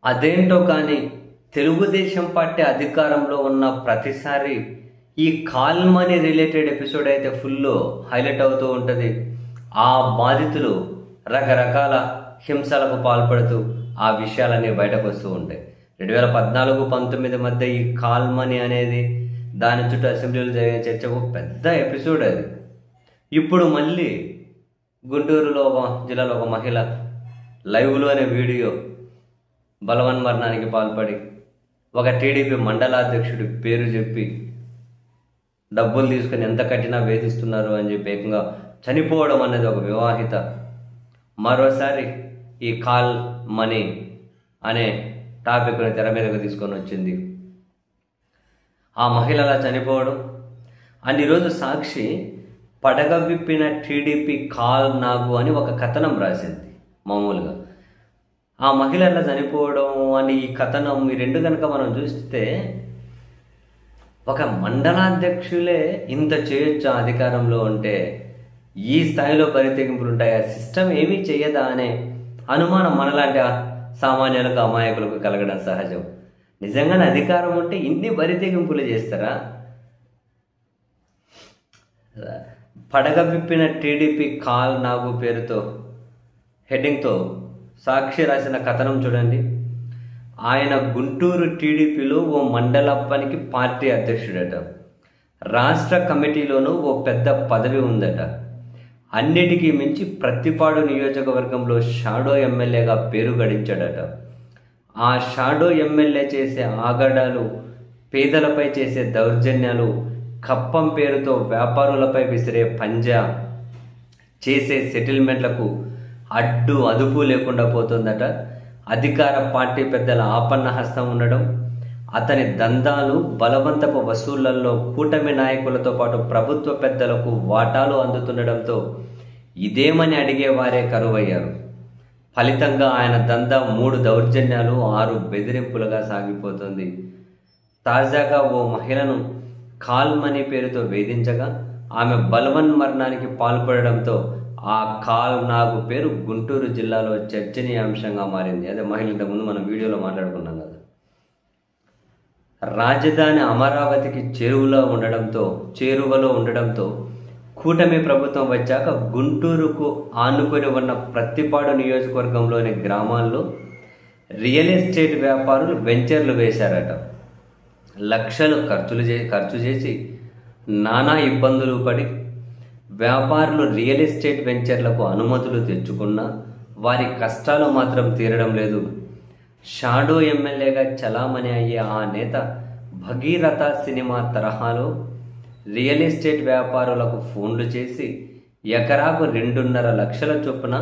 అదేంటో కానీ తెలుగుదేశం పార్టీ అధికారంలో ఉన్న ప్రతిసారి ఈ కాల్ మనీ రిలేటెడ్ ఎపిసోడ్ అయితే ఫుల్ హైలైట్ అవుతూ ఉంటుంది. ఆ బాధితులు రకరకాల హింసలకు పాల్పడుతూ ఆ విషయాలన్నీ బయటకు వస్తూ ఉంటాయి. 2014-19 మధ్య ఈ కాల్ మనీ అనేది దాని చుట్టూ అసెంబ్లీలో జరిగిన చర్చ పెద్ద ఎపిసోడ్ అది. ఇప్పుడు మళ్ళీ గుంటూరులో జిల్లాలో ఒక మహిళ లైవ్లోనే వీడియో బలవన్మరణానికి పాల్పడి ఒక టీడీపీ మండలాధ్యక్షుడి పేరు చెప్పి డబ్బులు తీసుకుని ఎంత కట్టినా వేధిస్తున్నారు అని చెప్పి ఏకంగా చనిపోవడం అనేది ఒక వివాహిత మరోసారి ఈ కాల్ మనీ అనే టాపిక్ని తెర మీదకు తీసుకొని వచ్చింది. ఆ మహిళ అలా చనిపోవడం అండ్ ఈరోజు సాక్షి పడగ విప్పిన టీడీపీ కాల్ నాగు అని ఒక కథనం రాసింది. మామూలుగా ఆ మహిళ అలా చనిపోవడం అని ఈ కథనం ఈ రెండు కనుక మనం చూస్తే ఒక మండలాధ్యక్షులే ఇంత చేయొచ్చా అధికారంలో ఉంటే, ఈ స్థాయిలో బరితెగింపులు ఉంటాయి, ఆ సిస్టమ్ ఏమీ చేయదా అనే అనుమానం మనలాంటి సామాన్యులకు అమాయకులకు కలగడం సహజం. నిజంగానే అధికారం ఉంటే ఇన్ని బరితెగింపులు చేస్తారా? పడగ విప్పిన టీడీపీ కాల్ నాగు పేరుతో హెడ్డింగ్తో సాక్షి రాసిన కథనం చూడండి. ఆయన గుంటూరు టీడీపీలో ఓ మండలప్పనికి పార్టీ అధ్యక్షుడట. రాష్ట్ర కమిటీలోనూ ఓ పెద్ద పదవి ఉందట. అన్నిటికీ మించి ప్రత్తిపాడు నియోజకవర్గంలో షాడో ఎమ్మెల్యేగా పేరు గడించాడట. ఆ షాడో ఎమ్మెల్యే చేసే ఆగడాలు, పేదలపై చేసే దౌర్జన్యాలు, కప్పం పేరుతో వ్యాపారులపై విసిరే పంజా, చేసే సెటిల్మెంట్లకు అడ్డు అదుపు లేకుండా పోతుందట. అధికార పార్టీ పెద్దల ఆపన్న హస్తం ఉండడం, అతని దందాలు, బలవంతపు వసూళ్లలో కూటమి నాయకులతో పాటు ప్రభుత్వ పెద్దలకు వాటాలు అందుతుండడంతో ఇదేమని అడిగేవారే కరువయ్యారు. ఫలితంగా ఆయన దందా 3 దౌర్జన్యాలు, 6 బెదిరింపులుగా సాగిపోతుంది. తాజాగా ఓ మహిళను కాల్ మనీ పేరుతో వేధించగా ఆమె బలవన్మరణానికి పాల్పడడంతో ఆ కాల్ నాగు పేరు గుంటూరు జిల్లాలో చర్చనీయాంశంగా మారింది. అదే మహిళ ఇంతకుముందు మనం వీడియోలో మాట్లాడుకున్నాం కదా. రాజధాని అమరావతికి చేరువలో ఉండడంతో కూటమి ప్రభుత్వం వచ్చాక గుంటూరుకు ఆనుకొని ఉన్న ప్రత్తిపాడు నియోజకవర్గంలోని గ్రామాల్లో రియల్ ఎస్టేట్ వ్యాపారులు వెంచర్లు వేశారట. లక్షలు ఖర్చు చేసి నానా ఇబ్బందులు పడి వ్యాపారులు రియల్ ఎస్టేట్ వెంచర్లకు అనుమతులు తెచ్చుకున్నా వారి కష్టాలు మాత్రం తీరడం లేదు. షాడో ఎమ్మెల్యేగా చలామణి అయ్యే ఆ నేత భగీరథ సినిమా తరహాలో రియల్ ఎస్టేట్ వ్యాపారులకు ఫోన్లు చేసి ఎకరాకు 2.5 లక్షల చొప్పున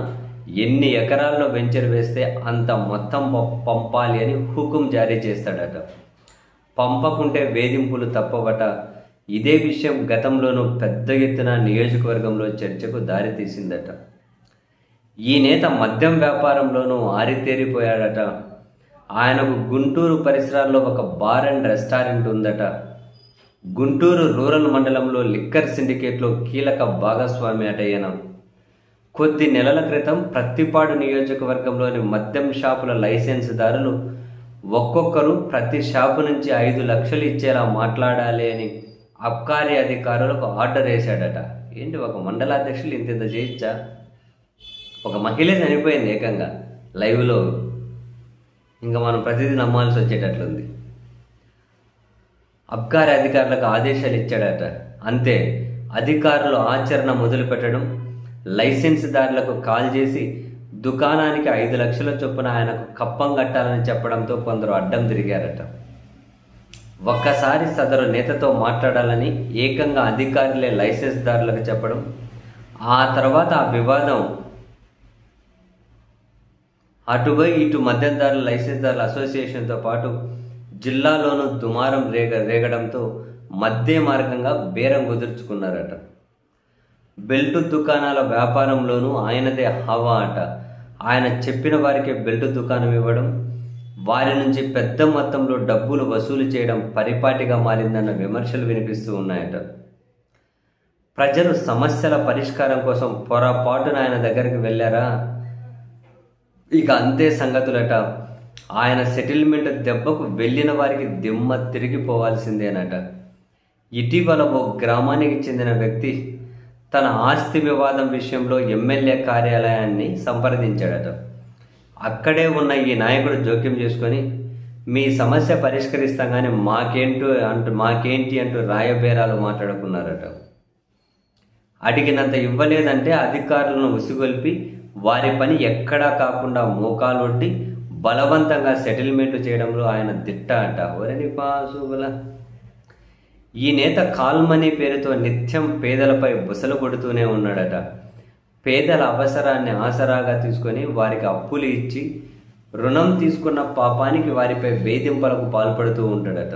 ఎన్ని ఎకరాల్లో వెంచర్ వేస్తే అంత మొత్తం పంపాలి అని హుకుం జారీ చేస్తాడట. పంపకుంటే వేధింపులు తప్పవట. ఇదే విషయం గతంలోనూ పెద్ద ఎత్తున నియోజకవర్గంలో చర్చకు దారితీసిందట. ఈ నేత మద్యం వ్యాపారంలోనూ ఆరితేరిపోయాడట. ఆయనకు గుంటూరు పరిసరాల్లో ఒక బార్ అండ్ రెస్టారెంట్ ఉందట. గుంటూరు రూరల్ మండలంలో లిక్కర్ సిండికేట్లో కీలక భాగస్వామి అట ఈయన. కొద్ది నెలల క్రితం ప్రత్తిపాడు నియోజకవర్గంలోని మద్యం షాపుల లైసెన్సుదారులు ఒక్కొక్కరు ప్రతి షాపు నుంచి 5 లక్షలు ఇచ్చేలా మాట్లాడాలి అని అబ్కారీ అధికారులకు ఆర్డర్ వేశాడట. ఏంటి, ఒక మండలాధ్యక్షులు ఇంత చేయొచ్చా? ఒక మహిళ చనిపోయింది ఏకంగా లైవ్లో. ఇంకా మనం ప్రతిదీ నమ్మాల్సి వచ్చేటట్లుంది. అబ్కారీ అధికారులకు ఆదేశాలు ఇచ్చాడట. అంతే, అధికారులు ఆచరణ మొదలుపెట్టడం, లైసెన్స్దారులకు కాల్ చేసి దుకాణానికి 5 లక్షల చొప్పున ఆయనకు కప్పం కట్టాలని చెప్పడంతో కొందరు అడ్డం తిరిగారట. ఒక్కసారి సదరు నేతతో మాట్లాడాలని ఏకంగా అధికారులే లైసెన్స్దారులకు చెప్పడం, ఆ తర్వాత ఆ వివాదం అటుపై ఇటు మద్యందారుల లైసెన్స్దారుల అసోసియేషన్తో పాటు జిల్లాలోనూ దుమారం రేగడంతో మధ్య మార్గంగా బేరం కుదుర్చుకున్నారట. బెల్టు దుకాణాల వ్యాపారంలోనూ ఆయనదే హవా అట. ఆయన చెప్పిన వారికే బెల్టు దుకాణం ఇవ్వడం, వారి నుంచి పెద్ద మొత్తంలో డబ్బులు వసూలు చేయడం పరిపాటిగా మారిందన్న విమర్శలు వినిపిస్తూ ఉన్నాయట. ప్రజలు సమస్యల పరిష్కారం కోసం పొరపాటున ఆయన దగ్గరికి వెళ్ళారా, ఇక అంతే సంగతులట. ఆయన సెటిల్మెంట్ దెబ్బకు వెళ్ళిన వారికి దిమ్మ తిరిగిపోవాల్సిందేనట. ఇటీవల ఓ గ్రామానికి చెందిన వ్యక్తి తన ఆస్తి వివాదం విషయంలో ఎమ్మెల్యే కార్యాలయాన్ని సంప్రదించాడట. అక్కడే ఉన్న ఈ నాయకుడు జోక్యం చేసుకొని, మీ సమస్య పరిష్కరిస్తాం కానీ మాకేంటి అంటూ రాయబేరాలు మాట్లాడుకున్నారట. అడిగినంత ఇవ్వలేదంటే అధికారులను ఉసిగొల్పి వారి పని ఎక్కడా కాకుండా మోకాలొడ్డి బలవంతంగా సెటిల్మెంట్లు చేయడంలో ఆయన దిట్ట అంట. ఒరని పాసుగుల. ఈ నేత కాల్మనీ పేరుతో నిత్యం పేదలపై బుసలు కొడుతూనే ఉన్నాడట. పేదల అవసరాన్ని ఆసరాగా తీసుకొని వారికి అప్పులు ఇచ్చి రుణం తీసుకున్న పాపానికి వారిపై వేధింపులకు పాల్పడుతూ ఉంటాడట.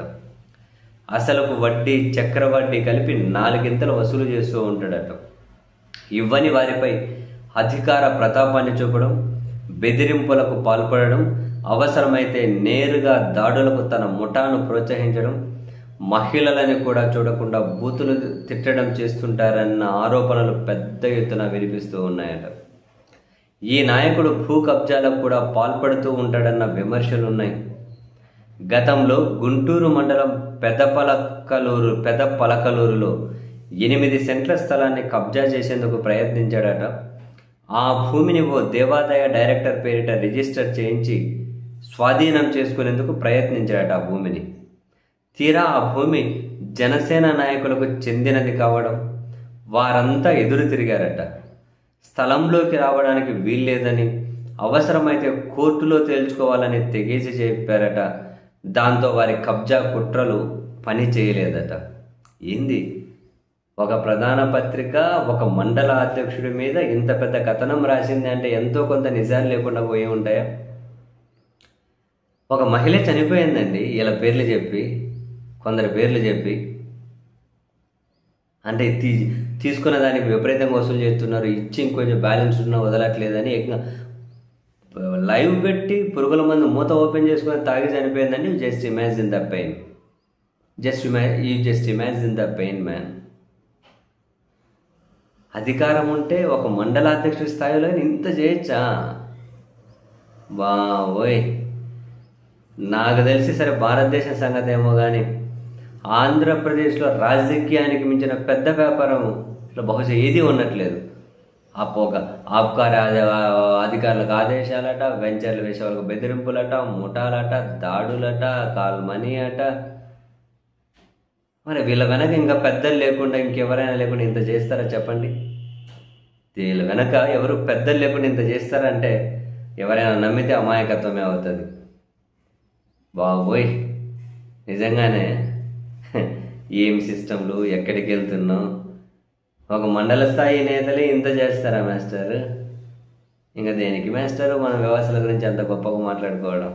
అసలుకు వడ్డీ చక్రవడ్డీ కలిపి 4 గింతలు వసూలు చేస్తూ ఉంటాడట. ఇవ్వని వారిపై అధికార ప్రతాపాన్ని చూపడం, బెదిరింపులకు పాల్పడడం, అవసరమైతే నేరుగా దాడులకు తన ముఠాను ప్రోత్సహించడం, మహిళలని కూడా చూడకుండా బూతులు తిట్టడం చేస్తుంటారన్న ఆరోపణలు పెద్ద ఎత్తున వినిపిస్తూ ఉన్నాయట. ఈ నాయకుడు భూ కబ్జాలకు కూడా పాల్పడుతూ ఉంటాడన్న విమర్శలున్నాయి. గతంలో గుంటూరు మండలం పెదపలకలూరులో 8 సెంట్ల స్థలాన్ని కబ్జా చేసేందుకు ప్రయత్నించాడట. ఆ భూమిని ఓ దేవాదాయ డైరెక్టర్ పేరిట రిజిస్టర్ చేయించి స్వాధీనం చేసుకునేందుకు ప్రయత్నించాడట. ఆ భూమిని తీరా ఆ భూమి జనసేన నాయకులకు చెందినది కావడం వారంతా ఎదురు తిరిగారట. స్థలంలోకి రావడానికి వీల్లేదని, అవసరమైతే కోర్టులో తేల్చుకోవాలని తెగేసి చెప్పారట. దాంతో వారి కబ్జా కుట్రలు పని చేయలేదట. ఏంది, ఒక ప్రధాన పత్రిక ఒక మండల అధ్యక్షుడి మీద ఇంత పెద్ద కథనం రాసింది అంటే ఎంతో కొంత నిజాలు లేకుండా పోయి ఉంటాయా? ఒక మహిళ చనిపోయిందండి, ఇలా పేర్లు చెప్పి, కొందరు పేర్లు చెప్పి, అంటే తీసుకున్న దానికి విపరీతంగా వసూలు చేస్తున్నారు, ఇచ్చి ఇంకొంచెం బ్యాలెన్స్ ఉన్నా వదలట్లేదని లైవ్ పెట్టి పురుగుల మందు మూత ఓపెన్ చేసుకొని తాగి చనిపోయిందండి. Just imagine the pain. Just imagine the pain man. అధికారం ఉంటే ఒక మండలాధ్యక్షుడి స్థాయిలో ఇంత చేయొచ్చా? ఓయ్, నాకు తెలిసి సరే భారతదేశం సంగతి ఏమో కానీ ఆంధ్రప్రదేశ్లో రాజకీయానికి మించిన పెద్ద వ్యాపారం బహుశా ఏది ఉన్నట్లేదు. ఆబ్కారీ అధికారులకు ఆదేశాలట, వెంచర్లు వేసే వాళ్ళకు బెదిరింపులట, ముఠాలట, దాడులట, కాల్మనీ అట. మరి వీళ్ళ వెనక ఇంకా పెద్దలు లేకుండా ఇంకెవరైనా లేకుండా ఇంత చేస్తారా చెప్పండి? వీళ్ళ వెనక ఎవరు పెద్దలు లేకుండా ఇంత చేస్తారంటే ఎవరైనా నమ్మితే అమాయకత్వమే అవుతుంది. బాబోయ్, నిజంగానే ఏం సిస్టంలు, ఎక్కడికి వెళ్తున్నావు? ఒక మండల స్థాయి నేతలే ఇంత చేస్తారా మాస్టర్? ఇంకా దేనికి మాస్టరు మన వ్యవస్థల గురించి అంత గొప్పగా మాట్లాడుకోవడం?